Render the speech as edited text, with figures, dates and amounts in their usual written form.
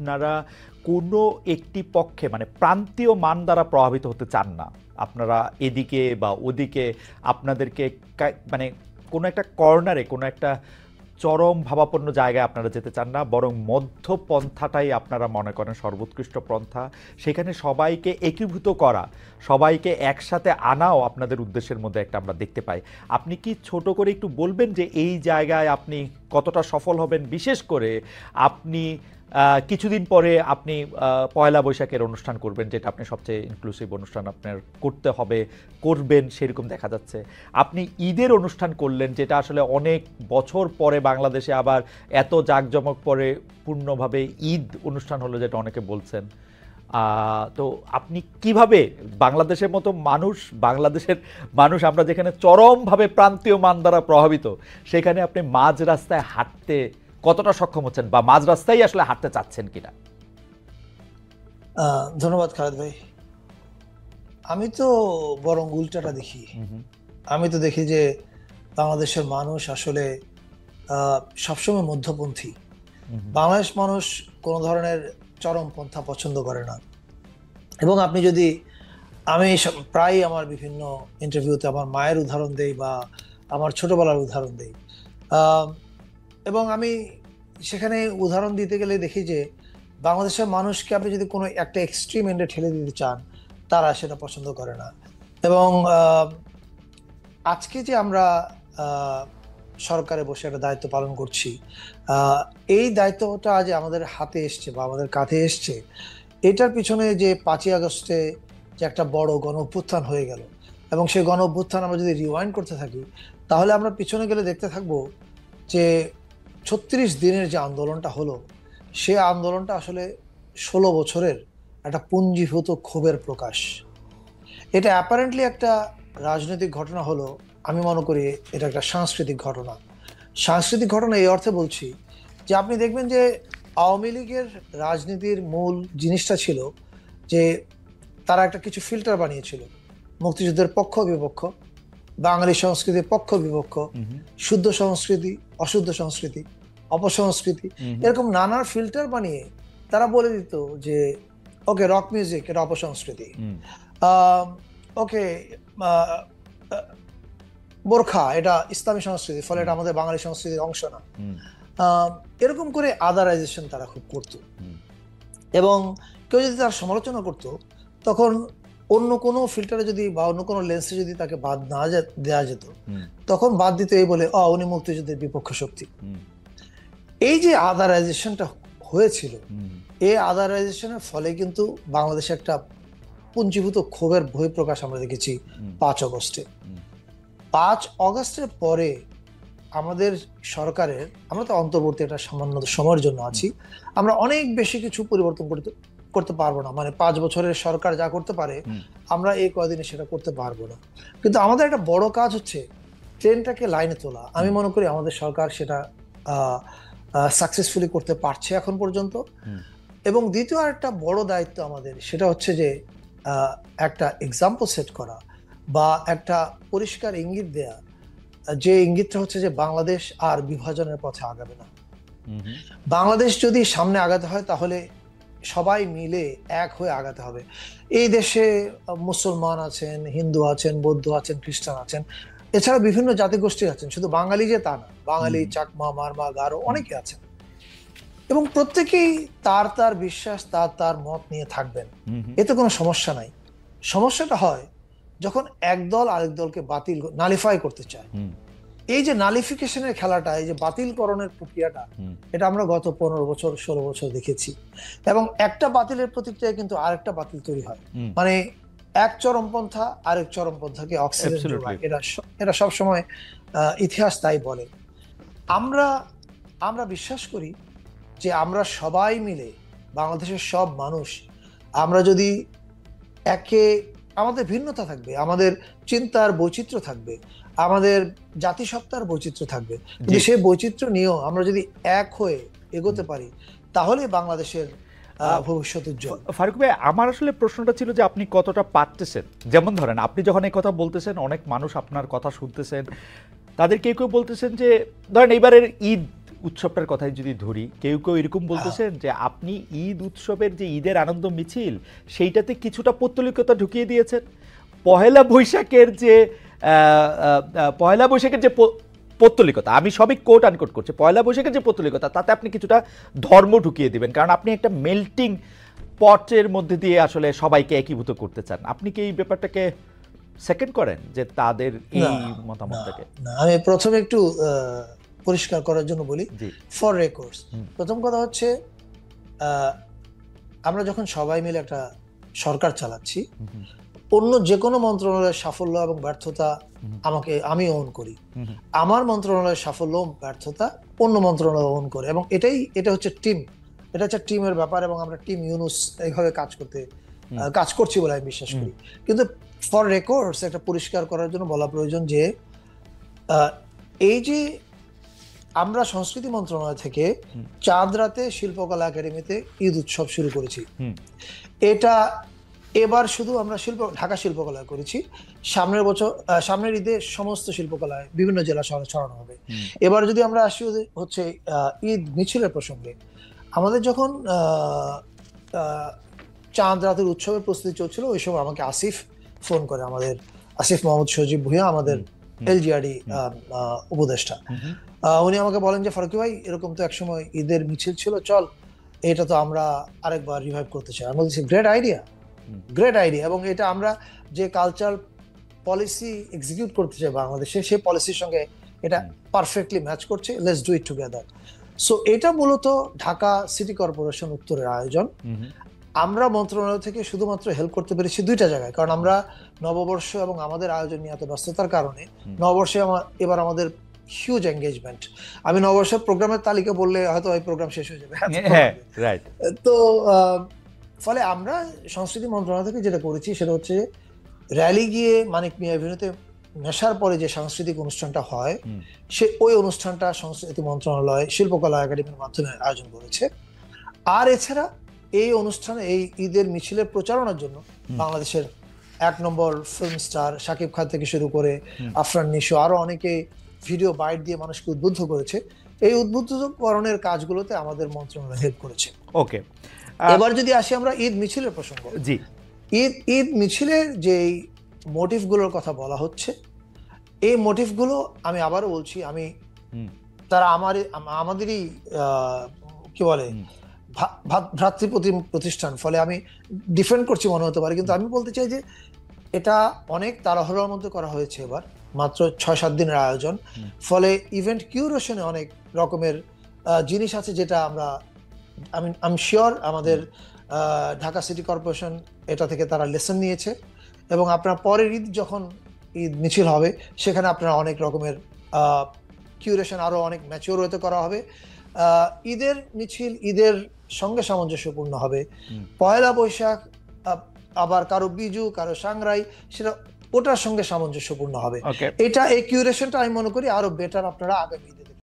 আপনারা কোনো একটি পক্ষে মানে প্রান্তীয় মান দ্বারা প্রভাবিত হতে চান না। আপনারা এদিকে বা ওদিকে আপনাদেরকে মানে কোনো একটা কর্নারে কোনো একটা চরম ভাবাপন্ন জায়গায় আপনারা যেতে চান না, বরং মধ্যপন্থাটাই আপনারা মনে করেন সর্বোৎকৃষ্ট পন্থা। সেখানে সবাইকে একীভূত করা, সবাইকে একসাথে আনাও আপনাদের উদ্দেশ্যের মধ্যে একটা আমরা দেখতে পাই। আপনি কি ছোট করে একটু বলবেন যে এই জায়গায় আপনি কতটা সফল হবেন? বিশেষ করে আপনি কিছুদিন পরে আপনি পয়লা বৈশাখের অনুষ্ঠান করবেন, যেটা আপনি সবচেয়ে ইনক্লুসিভ অনুষ্ঠান আপনার করতে হবে, করবেন সেরকম দেখা যাচ্ছে। আপনি ঈদের অনুষ্ঠান করলেন, যেটা আসলে অনেক বছর পরে বাংলাদেশে আবার এত জাঁকজমক পরে পূর্ণভাবে ঈদ অনুষ্ঠান হলো, যেটা অনেকে বলছেন। তো আপনি কিভাবে বাংলাদেশের মতো বাংলাদেশের মানুষ আমরা যেখানে চরমভাবে প্রান্তীয় মান দ্বারা প্রভাবিত, সেখানে আপনি মাঝ রাস্তায় হাঁটতে কতটা সক্ষম হচ্ছেন, বা মাঝ রাস্তায় আসলে হাঁটতে চাচ্ছেন কিনা? ধন্যবাদ খালেদ ভাই। আমি তো বরং উল্টাটা দেখি। আমি তো দেখি যে বাংলাদেশের মানুষ আসলে সবসময় মধ্যপন্থী। বাংলাদেশ মানুষ কোনো ধরনের চরমপন্থা পছন্দ করে না। এবং আমি প্রায় আমার বিভিন্ন ইন্টারভিউতে আমার মায়ের উদাহরণ দেই বা আমার ছোটবেলার উদাহরণ দেই, এবং আমি সেখানে উদাহরণ দিতে গেলে দেখি যে বাংলাদেশের মানুষকে আপনি যদি কোনো একটা এক্সট্রিম এন্ডে ঠেলে দিতে চান, তারা সেটা পছন্দ করে না। এবং আজকে যে আমরা সরকারে বসে একটা দায়িত্ব পালন করছি, এই দায়িত্বটা যে আমাদের হাতে এসছে বা আমাদের কাঁধে এসছে, এটার পিছনে যে 5ই আগস্টে যে একটা বড় গণ অভ্যুত্থান হয়ে গেল, এবং সেই গণ অভ্যুত্থান আমরা যদি রিওয়াইন্ড করতে থাকি, তাহলে আমরা পিছনে গেলে দেখতে থাকবো যে 36 দিনের যে আন্দোলনটা হলো, সে আন্দোলনটা আসলে 16 বছরের একটা পুঞ্জীভূত ক্ষোভের প্রকাশ। এটা অ্যাপারেন্টলি একটা রাজনৈতিক ঘটনা হলো, আমি মনে করি এটা একটা সাংস্কৃতিক ঘটনা। সাংস্কৃতিক ঘটনা এই অর্থে বলছি যে আপনি দেখবেন যে আওয়ামী লীগের রাজনীতির মূল জিনিসটা ছিল যে তারা একটা কিছু ফিল্টার বানিয়েছিল, মুক্তিযুদ্ধের পক্ষ বিপক্ষ, বাঙালি সংস্কৃতির পক্ষ বিপক্ষ, শুদ্ধ সংস্কৃতি, অশুদ্ধ সংস্কৃতি, অপসংস্কৃতি, এরকম নানা ফিল্টার বানিয়ে তারা বলে দিত যে ওকে, রক মিউজিক এটা অপসংস্কৃতি, ওকে বোরখা এটা ইসলামী সংস্কৃতি, ফলে এটা আমাদের বাঙালি সংস্কৃতির অংশ না। এরকম করে আদারাইজেশন তারা খুব করত। এবং কেউ যদি তার সমালোচনা করত, তখন অন্য কোনো ফিল্টারে যদি বা অন্য কোনো লেন্সে যদি তাকে বাদ না দেওয়া যেত, তখন বাদ দিত এই বলে উনি মুক্তিযুদ্ধের বিপক্ষ শক্তি। এই যে আদারাইজেশনটা হয়েছিল, এই আদারাইজেশনের ফলে কিন্তু বাংলাদেশে একটা পুঞ্জীভূত ক্ষোভের বহিঃপ্রকাশ আমরা দেখেছি 5 আগস্টে। 5 আগস্টের পরে আমাদের সরকারের, আমরা তো অন্তর্বর্তী একটা সামান্য সময়ের জন্য আছি, আমরা অনেক বেশি কিছু পরিবর্তন করতে পারবো না। মানে 5 বছরের সরকার যা করতে পারে, আমরা এই কয়দিনে সেটা করতে পারবো না। কিন্তু আমাদের একটা বড় কাজ হচ্ছে ট্রেনটাকে লাইনে তোলা। আমি মনে করি আমাদের সরকার সেটা সাকসেসফুলি করতে পারছে এখন পর্যন্ত। এবং দ্বিতীয় আরেকটা বড় দায়িত্ব আমাদের, সেটা হচ্ছে যে একটা এক্সাম্পল সেট করা বা একটা পরিষ্কার ইঙ্গিত দেয়া, যে ইঙ্গিতটা হচ্ছে যে বাংলাদেশ আর বিভাজনের পথে আগাবে না। বাংলাদেশ যদি সামনে আগাতে হয়, তাহলে সবাই মিলে এক হয়ে আগাতে হবে। এই দেশে মুসলমান আছেন, হিন্দু আছেন, বৌদ্ধ আছেন, খ্রিস্টান আছেন, এছাড়া বিভিন্ন জাতিগোষ্ঠী আছেন, শুধু বাঙালি যে তা না, বাঙালি, চাকমা, মারমা, গারো অনেকে আছেন, এবং প্রত্যেকেই তার তার বিশ্বাস, তার তার মত নিয়ে থাকবেন, এতে কোনো সমস্যা নাই। সমস্যাটা হয় যখন একদল আরেক দলকে নালিফাই করতে চায়। এই যে নালিফিকেশনের খেলাটা, এই যে বাতিলকরণের প্রক্রিয়াটা, এটা আমরা গত 15 বছর 16 বছর দেখেছি। এবং একটা বাতিলের প্রতিক্রিয়ায় কিন্তু আরেকটা বাতিল তৈরি হয়। মানে এক চরমপন্থা আরেক চরমপন্থাকে অক্সিজেন যোগায়, এটা সবসময় ইতিহাস তাই বলে। আমরা বিশ্বাস করি যে আমরা সবাই মিলে, বাংলাদেশের সব মানুষ, আমরা যদি আমাদের ভিন্নতা থাকবে, আমাদের চিন্তার বৈচিত্র্য থাকবে, আমাদের জাতিসত্তার বৈচিত্র্য থাকবে, কিন্তু সেই বৈচিত্র্য নিয়েও আমরা যদি এক হয়ে এগোতে পারি, তাহলে বাংলাদেশের ভবিষ্যৎ উজ্জ্বল। ফারুক ভাই, আমার আসলে প্রশ্নটা ছিল যে আপনি কতটা পারতেছেন। যেমন ধরেন, আপনি যখন এই কথা বলতেছেন, অনেক মানুষ আপনার কথা শুনতেছেন, তাদের কেউ কেউ বলতেছেন যে ধরেন এইবারের ঈদ উৎসবটার কথাই যদি ধরি, কেউ কেউ এরকম বলতেছেন যে আপনি ঈদ উৎসবের যে ঈদের আনন্দ মিছিল সেইটাতে কিছুটা পৌত্তলিকতা ঢুকিয়ে দিয়েছেন। পহেলা বৈশাখের যে পৌত্তলিকতা, আমি সবই কোট আনকোট করছি, পয়লা বৈশাখের যে পৌত্তলিকতা তাতে আপনি কিছুটা ধর্ম ঢুকিয়ে দিবেন, কারণ আপনি একটা মেল্টিং পটের মধ্যে দিয়ে আসলে সবাইকে একীভূত করতে চান। আপনি কি এই ব্যাপারটাকে সেকেন্ড করেন যে তাদের এই মতামতটাকে? না, আমি প্রথমে একটু পরিষ্কার করার জন্য বলি, জি, ফর রেকর্ডস। প্রথম কথা হচ্ছে, আমরা যখন সবাই মিলে একটা সরকার চালাচ্ছি, অন্য যে কোনো মন্ত্রণালয়ের সাফল্য এবং ব্যর্থতা আমি ওন করি। আমার মন্ত্রণালয়ের সাফল্য ব্যর্থতা অন্য মন্ত্রণালয় ওন করে, এবং এটা হচ্ছে টিম, এটা হচ্ছে টিমের ব্যাপার, এবং আমরা টিম ইউনুস এইভাবে কাজ করছি বলে আমি বিশ্বাস করি। কিন্তু ফর রেকর্ডস একটা পরিষ্কার করার জন্য বলা প্রয়োজন যে এই যে আমরা সংস্কৃতি মন্ত্রণালয় থেকে চাঁদ রাতে শিল্পকলা একাডেমিতে ঈদ উৎসব শুরু করেছি। এটা এবার শুধু আমরা ঢাকা শিল্পকলায় করেছি, সামনের ঈদে সমস্ত শিল্পকলায় বিভিন্ন জেলা শহরে ছড়ানো হবে। এবার যদি আমরা আসি হচ্ছে ঈদ মিছিলের প্রসঙ্গে, আমাদের যখন চাঁদ রাতের উৎসবের প্রস্তুতি চলছিল, ওই সময় আমাকে আসিফ ফোন করে, আমাদের আসিফ মোহাম্মদ সজীব ভুঁইয়া, আমাদের এলজিআরডি উপদেষ্টা। উনি আমাকে বলেন যে ফারুকী ভাই, এরকম তো একসময় ঈদের মিছিল ছিল, চল এটা তো আমরা আরেকবার রিভাইভ করতে চাই। আমি বলছি গ্রেট আইডিয়া। এবং এটা আমরা যে কালচার পলিসি এক্সিকিউট করতে চাই বাংলাদেশে, সেই পলিসির সঙ্গে এটা পারফেক্টলি ম্যাচ করছে। Let's do it together. So এটা মূলত ঢাকা সিটি কর্পোরেশন উত্তরের আয়োজন। আমরা মন্ত্রণালয় থেকে শুধুমাত্র হেল্প করতে পেরেছি দুইটা জায়গায়, কারণ আমরা নববর্ষ এবং আমাদের আয়োজন নিয়ে এত ব্যস্ততার কারণে নববর্ষে এবার আমাদের হিউজ এঙ্গেজমেন্ট। আমি নববর্ষের প্রোগ্রামের তালিকা বললে হয়তো এই প্রোগ্রাম শেষ হয়ে যাবে। তো ফলে আমরা সংস্কৃতি মন্ত্রণালয় থেকে যেটা করেছি সেটা হচ্ছে, র্যালি গিয়ে মানিক মিয়া এভিনিউতে মেশার পরে যে সাংস্কৃতিক অনুষ্ঠানটা হয়, ওই অনুষ্ঠানটা সংস্কৃতি মন্ত্রণালয় শিল্পকলা একাডেমির মাধ্যমে আয়োজন করেছে। আর এছাড়া এই অনুষ্ঠানে, এই ঈদের মিছিলের প্রচারণার জন্য বাংলাদেশের 1 নম্বর ফিল্ম স্টার শাকিব খান থেকে শুরু করে আফরান নিশো, আরো অনেকে ভিডিও বাইট দিয়ে মানুষকে উদ্বুদ্ধ করেছে। এই উদ্বুদ্ধকরণের কাজগুলোতে আমাদের মন্ত্রণালয় হেল্প করেছে। ওকে, এবার যদি আসি আমরা ঈদ মিছিলের প্রসঙ্গ, জি, ঈদ মিছিলের যে মোটিভগুলোর কথা বলা হচ্ছে, এই মোটিভগুলো আমি আবারও বলছি, তারা আমাদেরই কি বলে ভ্রাতৃপ্রতিম প্রতিষ্ঠান, ফলে আমি ডিফেন্ড করছি মনে হতে পারে, কিন্তু আমি বলতে চাই যে এটা অনেক তাড়াহুড়োর মধ্যে করা হয়েছে। এবার মাত্র 6-7 দিনের আয়োজন, ফলে ইভেন্ট কিউরেশনে অনেক রকমের জিনিস আছে, যেটা আমি শিওর আমাদের ঢাকা সিটি কর্পোরেশন এটা থেকে তারা লেসন নিয়েছে, এবং আপনার পরের ঈদ যখন ঈদ মিছিল হবে, সেখানে আপনারা অনেক রকমের কিউরেশন আরো অনেক ম্যাচিওর হতে করা হবে। ঈদের মিছিল ঈদের সঙ্গে সামঞ্জস্যপূর্ণ হবে। পয়লা বৈশাখ আবার কারো বিজু, কারো সাংরাই, সেটা ওটার সঙ্গে সামঞ্জস্যপূর্ণ হবে। এটা এই কিউরেশনটা আমি মনে করি আরো বেটার আপনারা আগামী